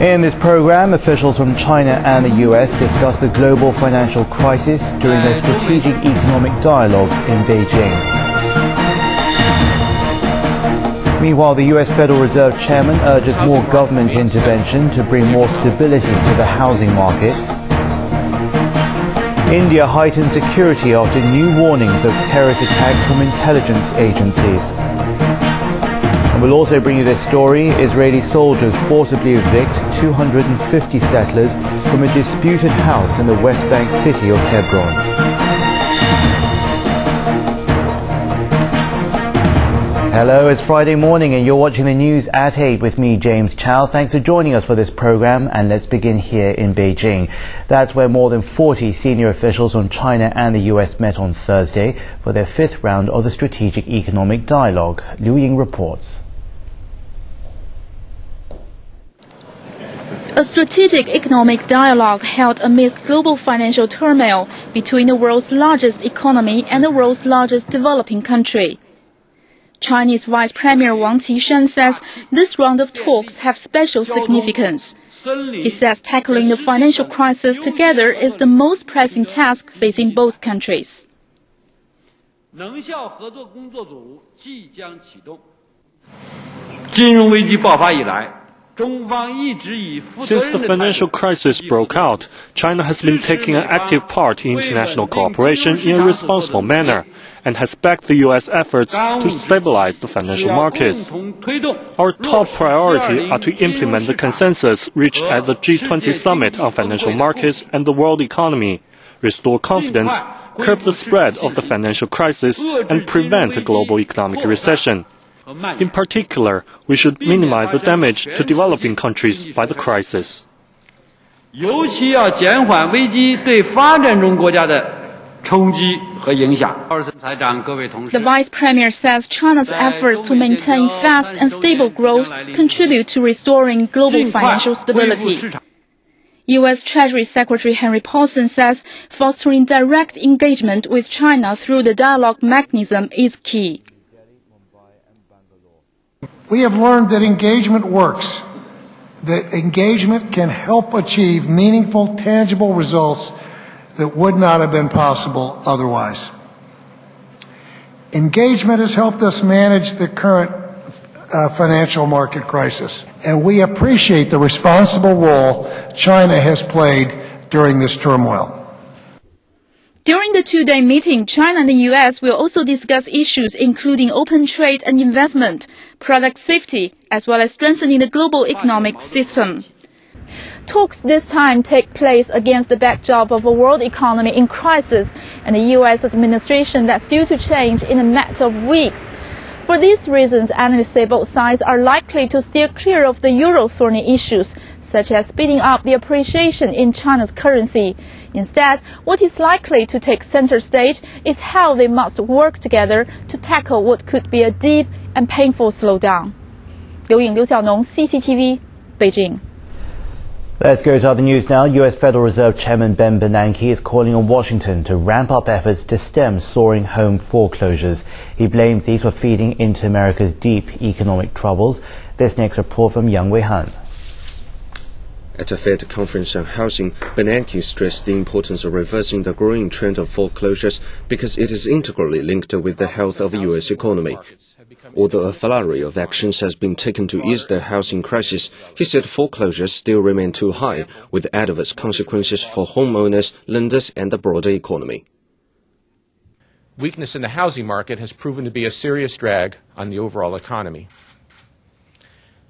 In this program, officials from China and the US discuss the global financial crisis during their strategic economic dialogue in Beijing. Meanwhile, the US Federal Reserve Chairman urges more government intervention to bring more stability to the housing market. India heightened security after new warnings of terrorist attacks from intelligence agencies. And we'll also bring you this story. Israeli soldiers forcibly evict 250 settlers from a disputed house in the West Bank city of Hebron. Hello, it's Friday morning and you're watching the news at 8 with me, James Chow. Thanks for joining us for this program, and let's begin here in Beijing. That's where more than 40 senior officials from China and the US met on Thursday for their fifth round of the Strategic Economic Dialogue. Liu Ying reports. A strategic economic dialogue held amidst global financial turmoil between the world's largest economy and the world's largest developing country. Chinese Vice Premier Wang Qishan says this round of talks have special significance. He says tackling the financial crisis together is the most pressing task facing both countries. Since the financial crisis broke out, China has been taking an active part in international cooperation in a responsible manner and has backed the U.S. efforts to stabilize the financial markets. Our top priority are to implement the consensus reached at the G20 summit on financial markets and the world economy, restore confidence, curb the spread of the financial crisis, and prevent a global economic recession. In particular, we should minimize the damage to developing countries by the crisis. The Vice Premier says China's efforts to maintain fast and stable growth contribute to restoring global financial stability. U.S. Treasury Secretary Henry Paulson says fostering direct engagement with China through the dialogue mechanism is key. We have learned that engagement works, that engagement can help achieve meaningful, tangible results that would not have been possible otherwise. Engagement has helped us manage the current financial market crisis, and we appreciate the responsible role China has played during this turmoil. During the two-day meeting, China and the U.S. will also discuss issues including open trade and investment, product safety, as well as strengthening the global economic system. Talks this time take place against the backdrop of a world economy in crisis and a U.S. administration that's due to change in a matter of weeks. For these reasons, analysts say both sides are likely to steer clear of the euro-thorny issues, such as speeding up the appreciation in China's currency. Instead, what is likely to take center stage is how they must work together to tackle what could be a deep and painful slowdown. Liu Ying, Liu Xiaonong, CCTV, Beijing. Let's go to other news now. US Federal Reserve Chairman Ben Bernanke is calling on Washington to ramp up efforts to stem soaring home foreclosures. He blames these for feeding into America's deep economic troubles. This next report from Yang Weihan. At a Fed conference on housing, Bernanke stressed the importance of reversing the growing trend of foreclosures because it is integrally linked with the health of the U.S. economy. Although a flurry of actions has been taken to ease the housing crisis, he said foreclosures still remain too high, with adverse consequences for homeowners, lenders, and the broader economy. Weakness in the housing market has proven to be a serious drag on the overall economy.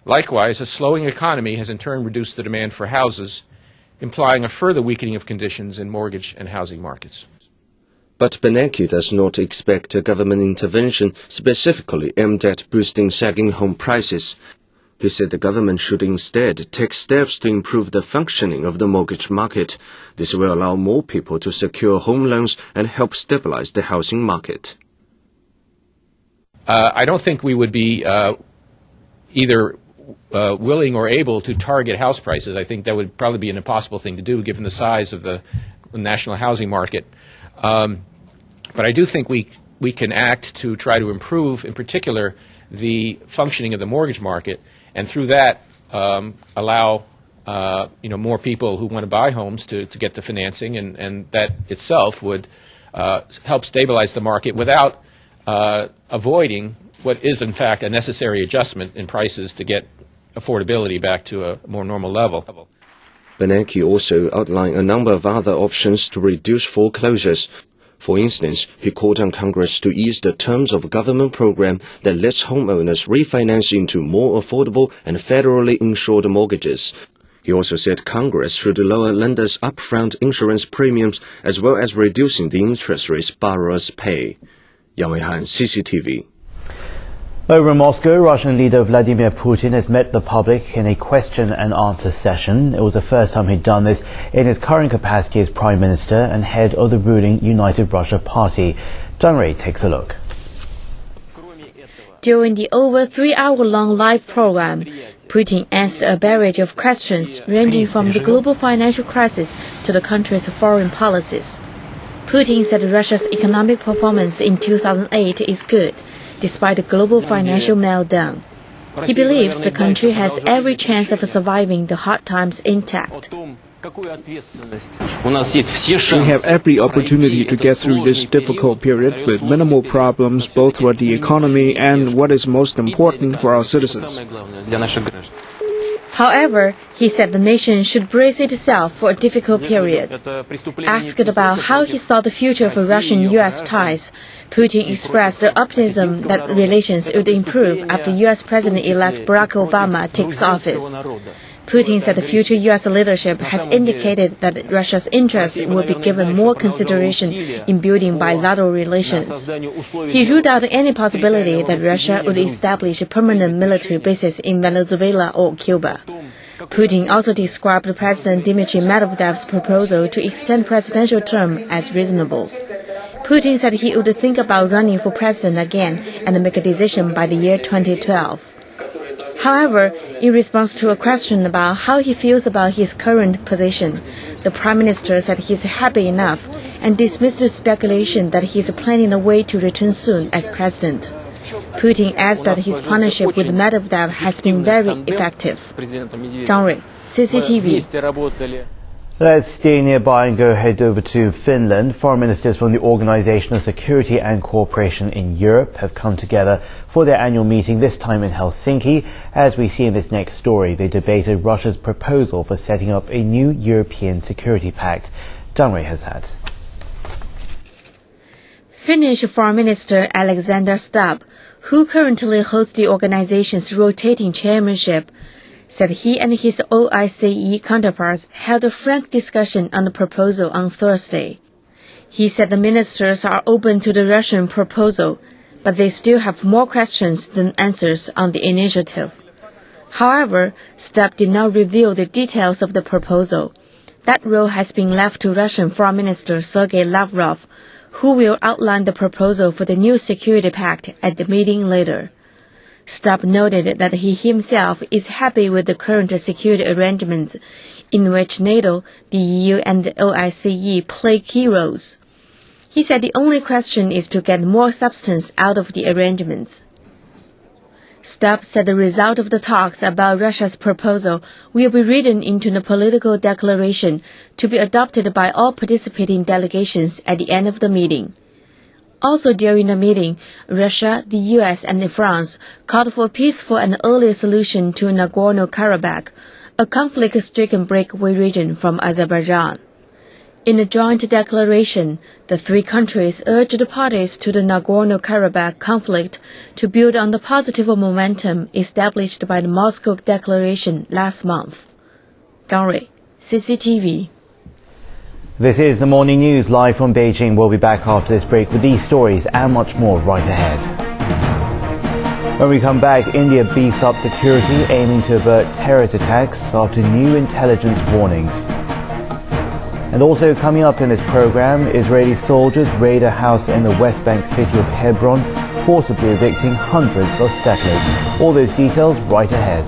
Likewise, a slowing economy has in turn reduced the demand for houses, implying a further weakening of conditions in mortgage and housing markets. But Bernanke does not expect a government intervention specifically aimed at boosting sagging home prices. He said the government should instead take steps to improve the functioning of the mortgage market. This will allow more people to secure home loans and help stabilize the housing market. I don't think we would be either willing or able to target house prices. I think that would probably be an impossible thing to do given the size of the national housing market. But I do think we can act to try to improve, in particular, the functioning of the mortgage market, and through that allow more people who want to buy homes to get the financing, and that itself would help stabilize the market without avoiding what is in fact a necessary adjustment in prices to get affordability back to a more normal level. Bernanke also outlined a number of other options to reduce foreclosures. For instance, he called on Congress to ease the terms of a government program that lets homeowners refinance into more affordable and federally insured mortgages. He also said Congress should lower lenders' upfront insurance premiums as well as reducing the interest rates borrowers pay. Yang Weihan, CCTV. Over in Moscow, Russian leader Vladimir Putin has met the public in a question and answer session. It was the first time he'd done this in his current capacity as Prime Minister and head of the ruling United Russia Party. Zhang Rui takes a look. During the over 3-hour-long live program, Putin asked a barrage of questions ranging from the global financial crisis to the country's foreign policies. Putin said Russia's economic performance in 2008 is good, despite the global financial meltdown. He believes the country has every chance of surviving the hard times intact. We have every opportunity to get through this difficult period with minimal problems both for the economy and what is most important for our citizens. However, he said the nation should brace itself for a difficult period. Asked about how he saw the future of Russian-U.S. ties, Putin expressed optimism that relations would improve after U.S. President-elect Barack Obama takes office. Putin said the future U.S. leadership has indicated that Russia's interests will be given more consideration in building bilateral relations. He ruled out any possibility that Russia would establish permanent military bases in Venezuela or Cuba. Putin also described President Dmitry Medvedev's proposal to extend presidential term as reasonable. Putin said he would think about running for president again and make a decision by the year 2012. However, in response to a question about how he feels about his current position, the Prime Minister said he is happy enough and dismissed the speculation that he is planning a way to return soon as president. Putin adds that his partnership with Medvedev has been very effective. Zhang Rui, CCTV. Let's stay nearby and go head over to Finland. Foreign ministers from the Organization of Security and Cooperation in Europe have come together for their annual meeting, this time in Helsinki. As we see in this next story, they debated Russia's proposal for setting up a new European security pact. Zhang Rui has that. Finnish Foreign Minister Alexander Stubb, who currently holds the organization's rotating chairmanship, said he and his OICE counterparts held a frank discussion on the proposal on Thursday. He said the ministers are open to the Russian proposal, but they still have more questions than answers on the initiative. However, Stubb did not reveal the details of the proposal. That role has been left to Russian Foreign Minister Sergei Lavrov, who will outline the proposal for the new security pact at the meeting later. Stubb noted that he himself is happy with the current security arrangements, in which NATO, the EU and the OICE play key roles. He said the only question is to get more substance out of the arrangements. Stubb said the result of the talks about Russia's proposal will be written into the political declaration to be adopted by all participating delegations at the end of the meeting. Also during the meeting, Russia, the U.S. and France called for a peaceful and early solution to Nagorno-Karabakh, a conflict-stricken breakaway region from Azerbaijan. In a joint declaration, the three countries urged the parties to the Nagorno-Karabakh conflict to build on the positive momentum established by the Moscow Declaration last month. Zhang Rui, CCTV. This is the Morning News live from Beijing. We'll be back after this break with these stories and much more right ahead. When we come back, India beefs up security, aiming to avert terrorist attacks after new intelligence warnings. And also coming up in this program, Israeli soldiers raid a house in the West Bank city of Hebron, forcibly evicting hundreds of settlers. All those details right ahead.